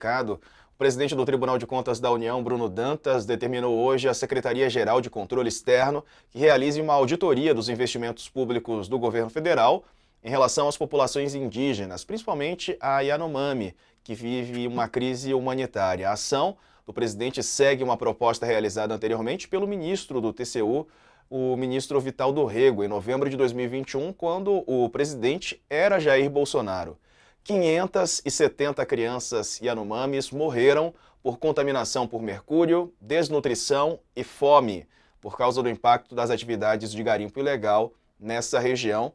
O presidente do Tribunal de Contas da União, Bruno Dantas, determinou hoje à Secretaria-Geral de Controle Externo que realize uma auditoria dos investimentos públicos do governo federal em relação às populações indígenas, principalmente a Yanomami, que vive uma crise humanitária. A ação do presidente segue uma proposta realizada anteriormente pelo ministro do TCU, o ministro Vital do Rego, em novembro de 2021, quando o presidente era Jair Bolsonaro. 570 crianças Yanomamis morreram por contaminação por mercúrio, desnutrição e fome, por causa do impacto das atividades de garimpo ilegal nessa região.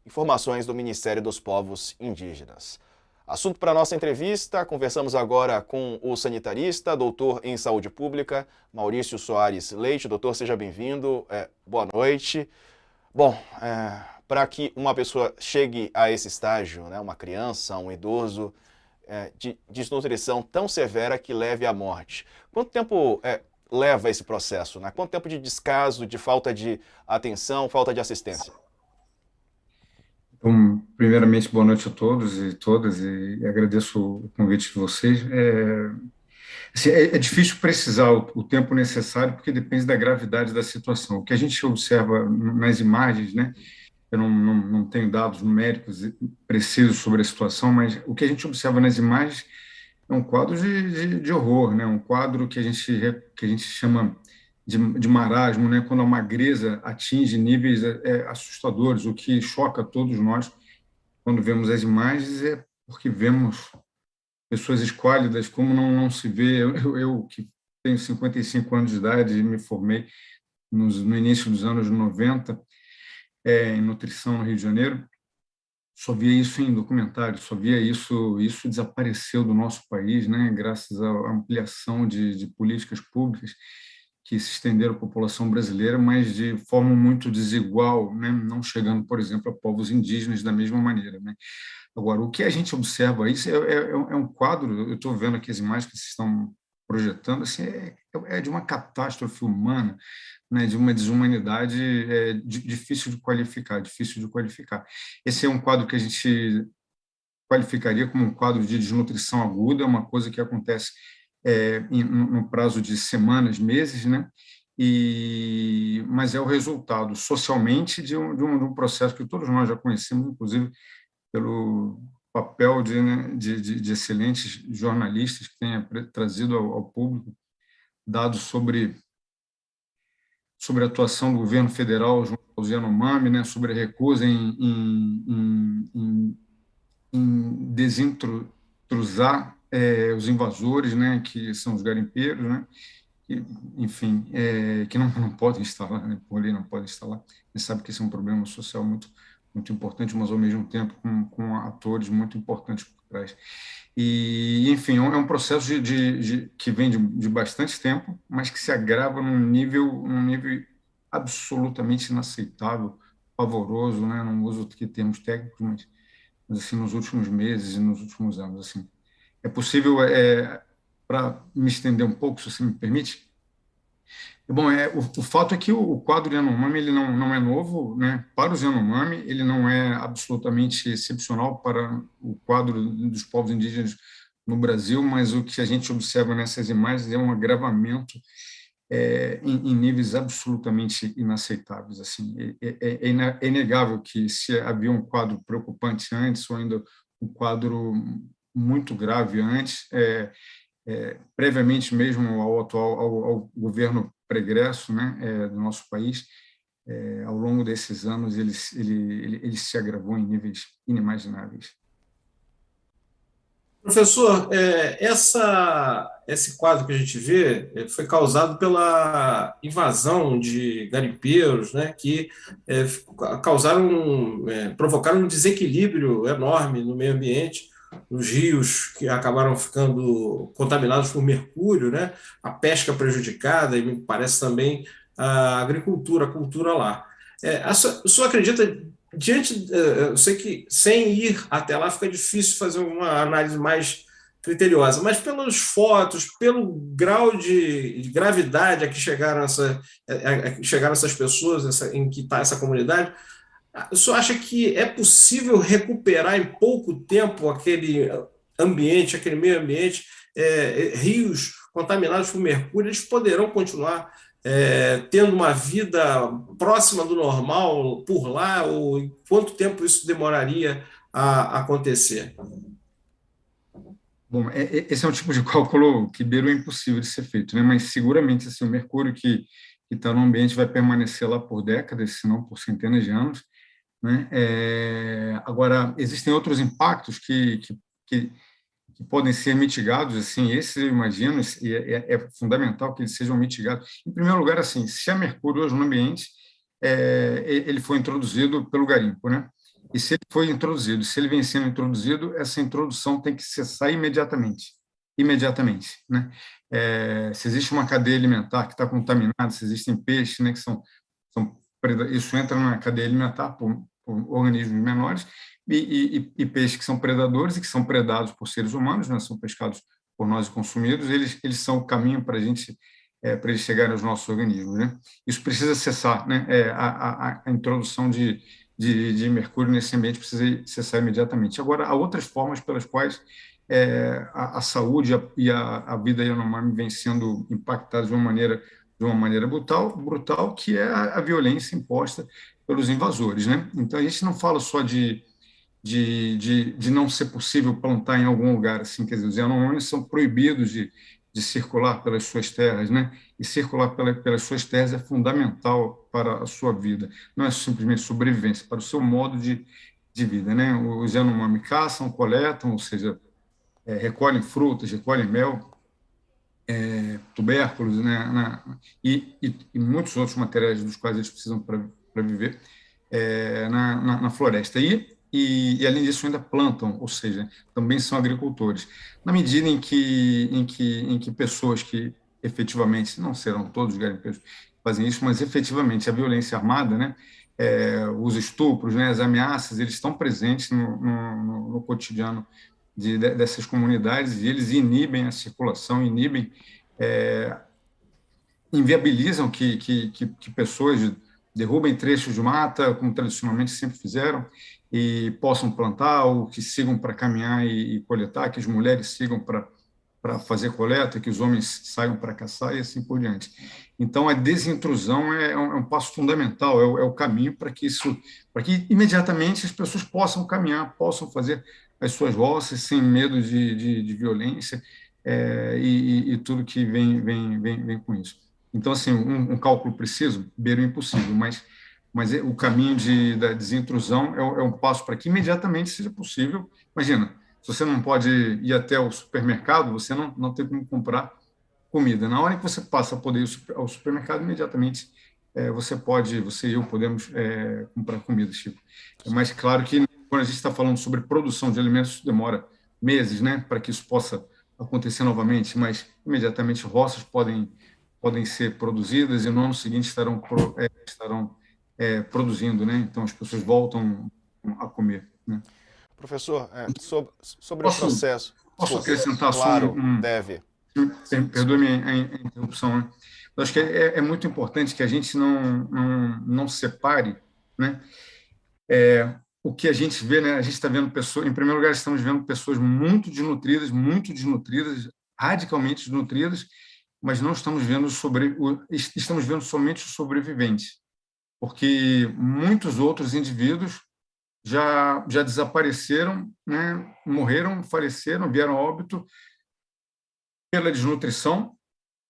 Informações do Ministério dos Povos Indígenas. Assunto para a nossa entrevista, conversamos agora com o sanitarista, doutor em saúde pública, Maurício Soares Leite. Doutor, seja bem-vindo, boa noite. Bom, para que uma pessoa chegue a esse estágio, né, uma criança, um idoso, de desnutrição tão severa que leve à morte, quanto tempo leva esse processo? Né? Quanto tempo de descaso, de falta de atenção, falta de assistência? Então, primeiramente, boa noite a todos e todas, e agradeço o convite de vocês. Assim, é difícil precisar o tempo necessário, porque depende da gravidade da situação. O que a gente observa nas imagens, né, eu não tenho dados numéricos precisos sobre a situação, mas o que a gente observa nas imagens é um quadro de horror, né, um quadro que a gente chama de marasmo, né, quando a magreza atinge níveis assustadores. O que choca todos nós quando vemos as imagens é porque vemos pessoas esquálidas como não se vê. Eu que tenho 55 anos de idade e me formei no início dos anos 90 em nutrição no Rio de Janeiro, só via isso em documentários, só via isso desapareceu do nosso país, né, graças à ampliação de políticas públicas que se estenderam à população brasileira, mas de forma muito desigual, né, não chegando, por exemplo, a povos indígenas da mesma maneira, né. Agora, o que a gente observa isso é um quadro. Eu estou vendo aqui as imagens que vocês estão projetando, assim, é de uma catástrofe humana, né, de uma desumanidade difícil de qualificar, difícil de qualificar. Esse é um quadro que a gente qualificaria como um quadro de desnutrição aguda, uma coisa que acontece no prazo de semanas, meses, né? Mas é o resultado socialmente de um processo que todos nós já conhecemos, inclusive pelo papel né, de excelentes jornalistas que têm trazido ao público dados sobre a atuação do governo federal junto aos Yanomami, né, sobre a recusa em desintrusar os invasores, né, que são os garimpeiros, né, que, enfim, que não podem estar lá, né, por lei não podem estar lá. A gente sabe que esse é um problema social muito importante, mas ao mesmo tempo com atores muito importantes por trás. Enfim, é um processo que vem de bastante tempo, mas que se agrava num nível absolutamente inaceitável, pavoroso, né? Não uso aqui termos técnicos, mas assim, nos últimos meses e nos últimos anos. Assim. É possível, para me estender um pouco, se você me permite? Bom, o fato é que o quadro Yanomami ele não é novo, né? Para os Yanomami, ele não é absolutamente excepcional para o quadro dos povos indígenas no Brasil, mas o que a gente observa nessas imagens é um agravamento em níveis absolutamente inaceitáveis. Assim, é inegável que se havia um quadro preocupante antes, ou ainda um quadro muito grave antes, previamente mesmo ao governo pregresso, né, do nosso país, ao longo desses anos ele se agravou em níveis inimagináveis. Professor, esse quadro que a gente vê foi causado pela invasão de garimpeiros, né, que provocaram um desequilíbrio enorme no meio ambiente, nos rios que acabaram ficando contaminados por mercúrio, né, a pesca prejudicada e me parece também a agricultura, a cultura lá. O senhor acredita eu sei que sem ir até lá fica difícil fazer uma análise mais criteriosa, mas pelas fotos, pelo grau de gravidade a que chegaram essas pessoas, em que está essa comunidade, o senhor acha que é possível recuperar em pouco tempo aquele ambiente, aquele meio ambiente rios contaminados por mercúrio, eles poderão continuar tendo uma vida próxima do normal por lá, ou quanto tempo isso demoraria a acontecer? Bom, esse é um tipo de cálculo que beira o impossível de ser feito, né? Mas seguramente assim, o mercúrio que está no ambiente vai permanecer lá por décadas, se não por centenas de anos, né? Agora, existem outros impactos que, que podem ser mitigados, assim, esses eu imagino, e é fundamental que eles sejam mitigados. Em primeiro lugar, assim, se há mercúrio hoje no ambiente, ele foi introduzido pelo garimpo, né? E se ele foi introduzido, se ele vem sendo introduzido, essa introdução tem que cessar imediatamente, né? Se existe uma cadeia alimentar que está contaminada, se existem peixes, né, que isso entra na cadeia alimentar por organismos menores, e peixes que são predadores e que são predados por seres humanos, né, são pescados por nós e consumidos, eles são o caminho para a gente, para eles chegarem aos nossos organismos, né? Isso precisa cessar, né? A introdução de mercúrio nesse ambiente precisa cessar imediatamente. Agora, há outras formas pelas quais a saúde e a vida Yanomami vem sendo impactadas de uma maneira brutal, que é a violência imposta pelos invasores, né? Então, a gente não fala só de não ser possível plantar em algum lugar, assim, quer dizer, os Yanomamis são proibidos de circular pelas suas terras, né? E circular pelas suas terras é fundamental para a sua vida, não é simplesmente sobrevivência, para o seu modo de vida, né? Os Yanomami caçam, coletam, ou seja, recolhem frutas, recolhem mel, tubérculos, né? E muitos outros materiais dos quais eles precisam para viver na floresta. Além disso, ainda plantam, ou seja, também são agricultores. Na medida em que pessoas que efetivamente, não serão todos os garimpeiros que fazem isso, mas efetivamente a violência armada, né, os estupros, né, as ameaças, eles estão presentes no cotidiano dessas comunidades, e eles inibem a circulação, é, inviabilizam que pessoas derrubem trechos de mata, como tradicionalmente sempre fizeram, e possam plantar, ou que sigam para caminhar e coletar, que as mulheres sigam para fazer coleta, que os homens saiam para caçar e assim por diante. Então, a desintrusão é um passo fundamental, é o caminho para que imediatamente as pessoas possam caminhar, possam fazer as suas roças sem medo de violência, e tudo que vem com isso. Então, assim, um cálculo preciso beira o impossível, mas o caminho da desintrusão é um passo para que imediatamente seja possível. Imagina, se você não pode ir até o supermercado, você não tem como comprar comida. Na hora que você passa a poder ir ao supermercado, imediatamente você e eu podemos comprar comida, Chico. Mas claro que quando a gente está falando sobre produção de alimentos, isso demora meses, né, para que isso possa acontecer novamente, mas imediatamente roças podem ser produzidas e no ano seguinte estarão produzindo, né? Então as pessoas voltam a comer, né? Professor, sobre o Posso, processo. posso Desculpe. acrescentar só Claro, deve. perdoe-me a interrupção, né? Eu acho que é muito importante que a gente não separe, né? O que a gente vê, né? A gente está vendo pessoas, em primeiro lugar, estamos vendo pessoas muito desnutridas, radicalmente desnutridas, mas não estamos vendo estamos vendo somente os sobreviventes, porque muitos outros indivíduos já desapareceram, né? Morreram, faleceram, vieram a óbito pela desnutrição,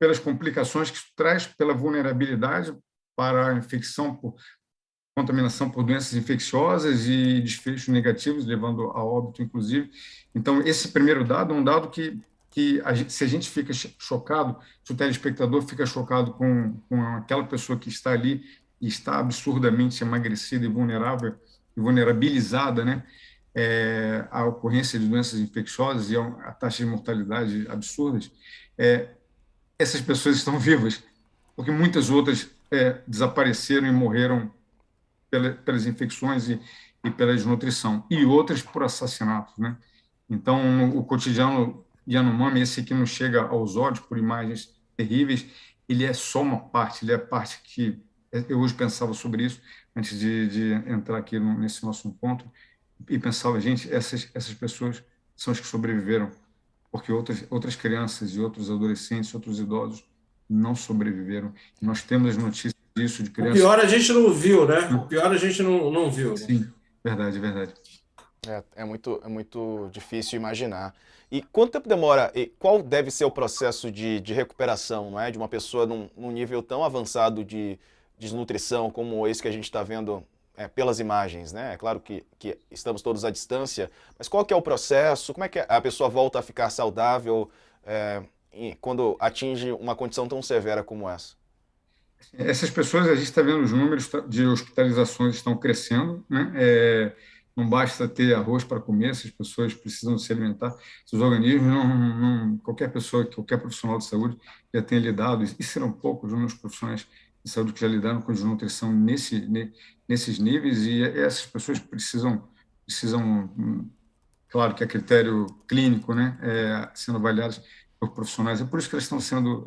pelas complicações que isso traz, pela vulnerabilidade para a infecção por contaminação por doenças infecciosas e desfechos negativos, levando a óbito, inclusive. Então, esse primeiro dado é um dado se a gente fica chocado, se o telespectador fica chocado com aquela pessoa que está ali e está absurdamente emagrecida e vulnerável, e vulnerabilizada, né, à ocorrência de doenças infecciosas e a taxa de mortalidade absurdas, essas pessoas estão vivas, porque muitas outras desapareceram e morreram pelas infecções e pela desnutrição, e outras por assassinatos, né? Então, o cotidiano Yanomami, esse que nos chega aos olhos por imagens terríveis, ele é só uma parte, ele é a parte que eu hoje pensava sobre isso, antes de entrar aqui nesse nosso encontro, e pensava, gente, essas pessoas são as que sobreviveram porque outras crianças e outros adolescentes, outros idosos não sobreviveram. Nós temos as notícias disso, de O crianças. pior a gente não viu, né? O pior a gente não viu. Né? Sim, verdade, verdade. É muito difícil imaginar. E quanto tempo demora? E qual deve ser o processo de recuperação, não é? De uma pessoa num nível tão avançado de desnutrição como esse que a gente está vendo pelas imagens, né? É claro que estamos todos à distância, mas qual que é o processo? Como é que a pessoa volta a ficar saudável quando atinge uma condição tão severa como essa? Essas pessoas, a gente está vendo os números de hospitalizações estão crescendo, né? Não basta ter arroz para comer, essas pessoas precisam se alimentar. Esses organismos, qualquer pessoa, qualquer profissional de saúde já tem lidado, e serão poucos os profissionais de saúde que já lidaram com desnutrição nesses níveis, e essas pessoas precisam, claro que a critério clínico, né, sendo avaliadas por profissionais. É por isso que elas estão sendo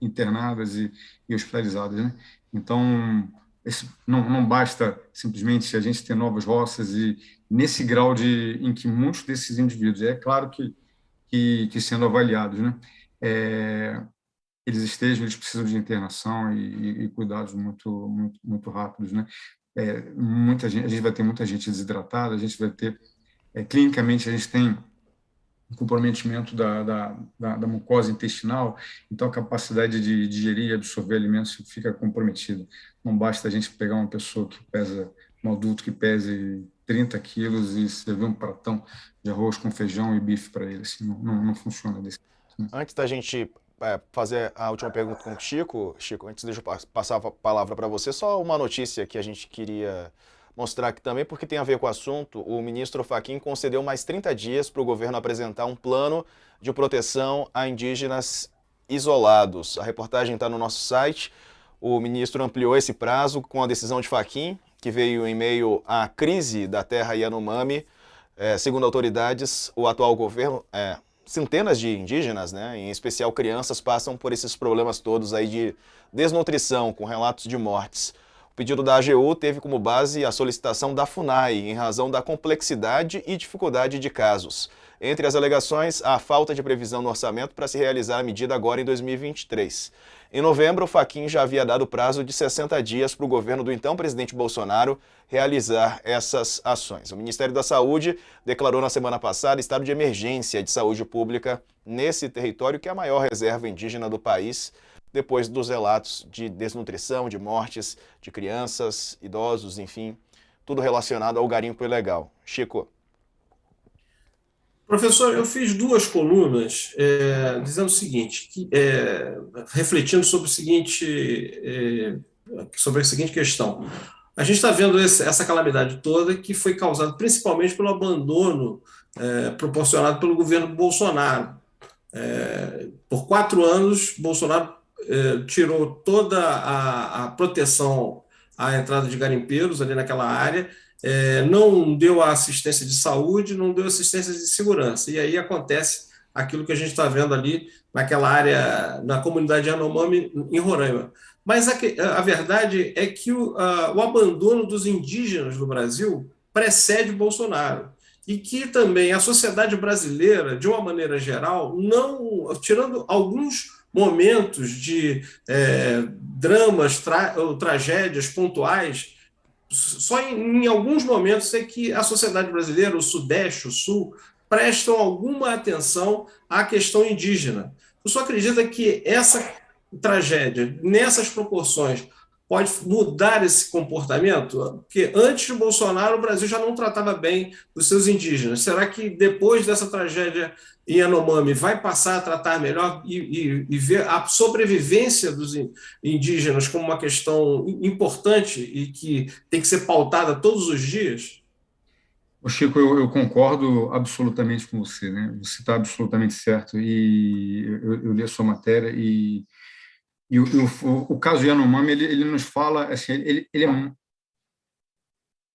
internadas e hospitalizadas, né? Então, não basta simplesmente a gente ter novas roças e nesse grau em que muitos desses indivíduos, é claro que sendo avaliados, né, eles precisam de internação e cuidados muito rápidos, né? A gente vai ter muita gente desidratada, a gente vai ter clinicamente, a gente tem o comprometimento da mucosa intestinal, então a capacidade de digerir e absorver alimentos fica comprometida. Não basta a gente pegar uma pessoa que pesa, um adulto que pese 30 quilos e servir um pratão de arroz com feijão e bife para ele. Assim, não funciona desse jeito, né? Antes da gente fazer a última pergunta com o Chico, antes de eu passar a palavra para você, só uma notícia que a gente queria mostrar aqui também, porque tem a ver com o assunto. O ministro Fachin concedeu mais 30 dias para o governo apresentar um plano de proteção a indígenas isolados. A reportagem está no nosso site. O ministro ampliou esse prazo com a decisão de Fachin, que veio em meio à crise da terra Yanomami. Segundo autoridades, o atual governo, centenas de indígenas, né, em especial crianças, passam por esses problemas todos aí de desnutrição, com relatos de mortes. O pedido da AGU teve como base a solicitação da FUNAI, em razão da complexidade e dificuldade de casos. Entre as alegações, a falta de previsão no orçamento para se realizar a medida agora em 2023. Em novembro, o Fachin já havia dado prazo de 60 dias para o governo do então presidente Bolsonaro realizar essas ações. O Ministério da Saúde declarou na semana passada estado de emergência de saúde pública nesse território, que é a maior reserva indígena do país, depois dos relatos de desnutrição, de mortes de crianças, idosos, enfim, tudo relacionado ao garimpo ilegal. Chico. Professor, eu fiz 2 colunas dizendo o seguinte, refletindo sobre sobre a seguinte questão. A gente está vendo essa calamidade toda que foi causada principalmente pelo abandono proporcionado pelo governo Bolsonaro. Por 4 anos, Bolsonaro tirou toda a proteção à entrada de garimpeiros ali naquela área, não deu a assistência de saúde, não deu assistência de segurança. E aí acontece aquilo que a gente está vendo ali naquela área, na comunidade Yanomami, em Roraima. Mas a verdade é que o abandono dos indígenas no Brasil precede Bolsonaro. E que também a sociedade brasileira, de uma maneira geral, tirando alguns momentos de dramas ou tragédias pontuais, só em alguns momentos é que a sociedade brasileira, o Sudeste, o Sul, prestam alguma atenção à questão indígena. Eu só acredito que essa tragédia, nessas proporções, pode mudar esse comportamento? Porque antes de Bolsonaro, o Brasil já não tratava bem os seus indígenas. Será que depois dessa tragédia em Yanomami vai passar a tratar melhor e ver a sobrevivência dos indígenas como uma questão importante e que tem que ser pautada todos os dias? Chico, eu concordo absolutamente com você, né? Você está absolutamente certo, e eu li a sua matéria, e o caso Yanomami, ele nos fala, assim,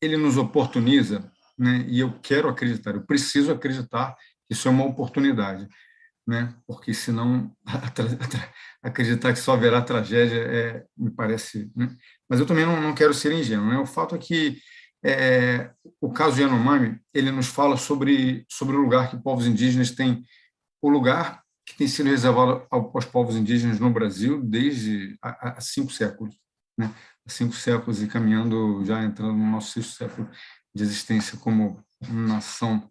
ele nos oportuniza, né? E eu quero acreditar, eu preciso acreditar que isso é uma oportunidade, né? Porque senão acreditar que só haverá tragédia me parece, né? Mas eu também não quero ser ingênuo, né? O fato é que o caso Yanomami, ele nos fala sobre o lugar que povos indígenas têm o lugar que tem sido reservado aos povos indígenas no Brasil desde há 5 séculos, né? Há 5 séculos e caminhando, já entrando no nosso 6º século de existência como nação,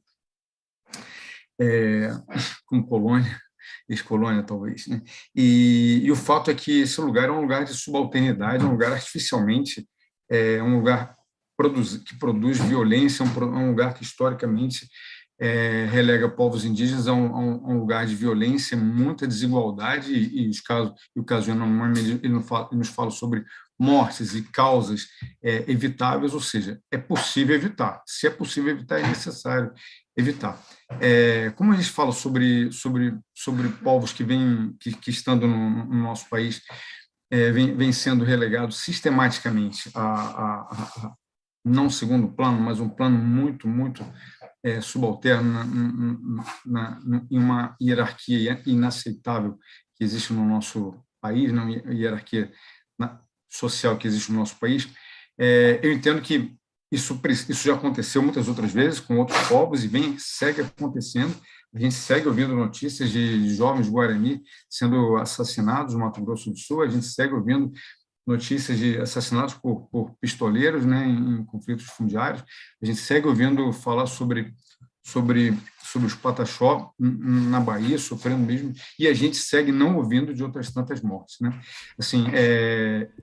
como colônia, ex-colônia talvez, né? E o fato é que esse lugar é um lugar de subalternidade, é um lugar artificialmente, um lugar que produz violência, um lugar que historicamente relega povos indígenas a um lugar de violência, muita desigualdade, e o caso ele nos fala sobre mortes e causas evitáveis, ou seja, é possível evitar. Se é possível evitar, é necessário evitar. Como a gente fala sobre povos que estando no nosso país, vem sendo relegados sistematicamente a não segundo plano, mas um plano muito, muito subalterno em uma hierarquia inaceitável que existe no nosso país, uma hierarquia social que existe no nosso país. Eu entendo que isso já aconteceu muitas outras vezes com outros povos e segue acontecendo. A gente segue ouvindo notícias de jovens Guarani sendo assassinados no Mato Grosso do Sul, a gente segue ouvindo notícias de assassinatos por pistoleiros, né, em conflitos fundiários. A gente segue ouvindo falar sobre os Pataxó na Bahia, sofrendo mesmo, e a gente segue não ouvindo de outras tantas mortes, né? Assim,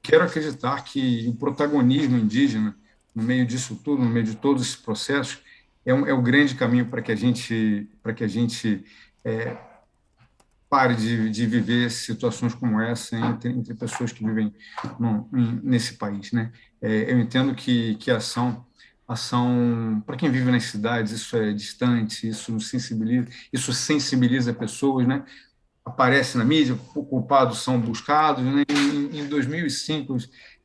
quero acreditar que o protagonismo indígena no meio disso tudo, no meio de todos esses processos, é o grande caminho para que a gente pare de viver situações como essa entre pessoas que vivem nesse país, né? Eu entendo que a ação para quem vive nas cidades, isso é distante, isso sensibiliza pessoas, né? Aparece na mídia, culpados são buscados, né? Em 2005,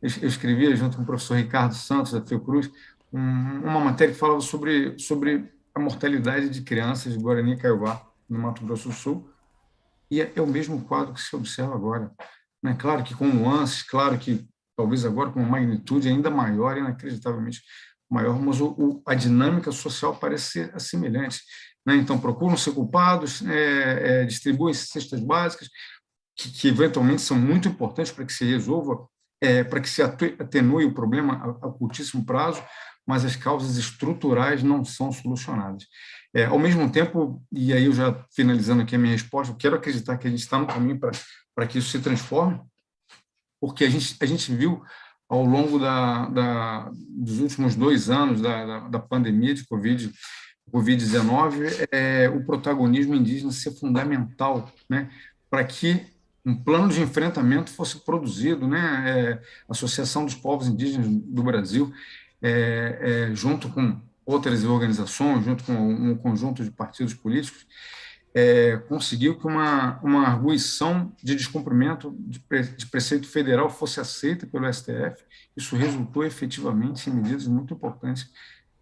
eu escrevia junto com o professor Ricardo Santos, da Fiocruz, uma matéria que falava sobre a mortalidade de crianças de Guarani e Kaiowá, no Mato Grosso do Sul, e é o mesmo quadro que se observa agora, né? Claro que com nuances, claro que talvez agora com uma magnitude ainda maior, inacreditavelmente maior, mas a dinâmica social parece ser semelhante, né? Então, procuram ser culpados, distribuem cestas básicas, que eventualmente são muito importantes para que se resolva, para que se atenue o problema a curtíssimo prazo, mas as causas estruturais não são solucionadas. Ao mesmo tempo, e aí eu já finalizando aqui a minha resposta, eu quero acreditar que a gente está no caminho para que isso se transforme, porque a gente viu ao longo dos últimos 2 anos da pandemia de Covid-19, o protagonismo indígena ser fundamental, né, para que um plano de enfrentamento fosse produzido, né, a Associação dos Povos Indígenas do Brasil, junto com outras organizações, junto com um conjunto de partidos políticos, conseguiu que uma arguição de descumprimento de preceito federal fosse aceita pelo STF. Isso resultou efetivamente em medidas muito importantes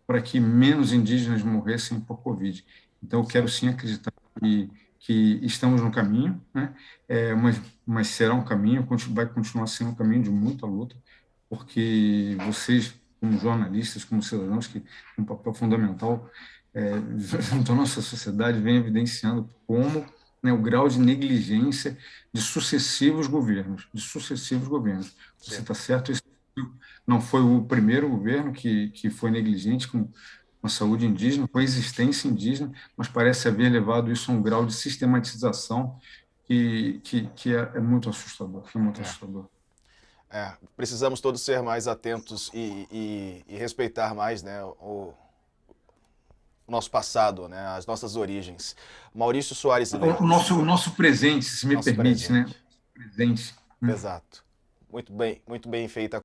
para que menos indígenas morressem por Covid. Então, eu quero sim acreditar que estamos no caminho, né? Mas será um caminho, vai continuar sendo um caminho de muita luta, porque vocês, como jornalistas, como cidadãos, que têm um papel fundamental junto à nossa sociedade, vem evidenciando como, né, o grau de negligência de sucessivos governos. Você está certo, isso não foi o primeiro governo que foi negligente com a saúde indígena, com a existência indígena, mas parece haver levado isso a um grau de sistematização que é muito assustador, assustador. Precisamos todos ser mais atentos e respeitar mais, né, o nosso passado, né, as nossas origens. Maurício Soares Leite. O nosso presente, se me permite, presente, né? Presente. Exato. Muito bem feita